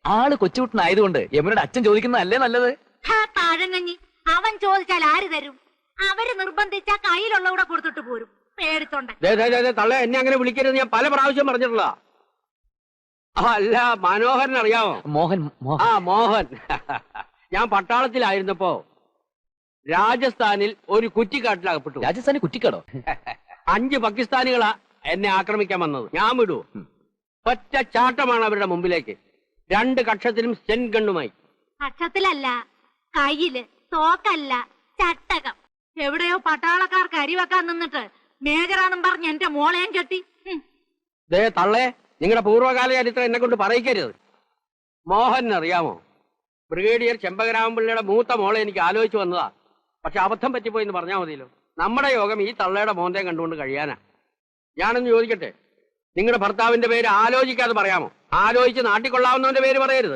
ആള് കൊച്ചുകുട്ടനായതുകൊണ്ട് യമുനയുടെ അച്ഛൻ ചോദിക്കുന്നതല്ലേ നല്ലത്. താഴങ്ങഞ്ഞി അവൻ ചോദിച്ചാൽ ആര് തരും? അവര് നിർബന്ധിച്ച കയ്യിലുള്ള കൂടെ കൊടുത്തിട്ട് പോരും. പേടിത്തോണ്ട് തള്ളേ, എന്നെ അങ്ങനെ വിളിക്കരുത്. ഞാൻ പല പ്രാവശ്യം പറഞ്ഞിട്ടുള്ള. അല്ല, മനോഹരൻ അറിയാമോ? മോഹൻ. ആ, മോഹൻ. ഞാൻ പട്ടാളത്തിലായിരുന്നപ്പോ രാജസ്ഥാനിൽ ഒരു കുറ്റിക്കാട്ടിലകപ്പെട്ടു. രാജസ്ഥാനി കുറ്റിക്കാടോ? 5 പാകിസ്ഥാനികളാ എന്നെ ആക്രമിക്കാൻ വന്നത്. ഞാൻ വിടുവോ? ഒറ്റ ചാട്ടമാണ് അവരുടെ മുമ്പിലേക്ക്. 2 കക്ഷത്തിലും സ്റ്റെൻ ഗണ്ണുമായി. കക്ഷത്തിലല്ല, കയ്യില്. തോക്കല്ല, ചട്ടകം. എവിടെയോ പട്ടാളക്കാർക്ക് അരിവെക്കാൻ നിന്നിട്ട് മേജറാന്നും പറഞ്ഞ് എന്റെ മോളെയും കെട്ടി. ദേ തള്ളേ, നിങ്ങളുടെ പൂർവ്വകാല ചരിത്രം എന്നെ കൊണ്ട് പറയിക്കരുത്. മോഹൻ അറിയാമോ? ബ്രിഗേഡിയർ ചെമ്പകരാമപിള്ളയുടെ മൂത്ത മോളെ എനിക്ക് ആലോചിച്ച് വന്നതാ. പക്ഷെ അബദ്ധം പറ്റിപ്പോയി എന്ന് പറഞ്ഞാൽ മതിയല്ലോ. നമ്മുടെ യോഗം ഈ തള്ളയുടെ മോന്തേ കണ്ടുകൊണ്ട് കഴിയാനാ. ഞാനൊന്ന് ചോദിക്കട്ടെ, നിങ്ങളുടെ ഭർത്താവിന്റെ പേര് ആലോചിക്കാതെ പറയാമോ? ആലോചിച്ച് നാട്ടിക്കൊള്ളാവുന്നവന്റെ പേര് പറയരുത്.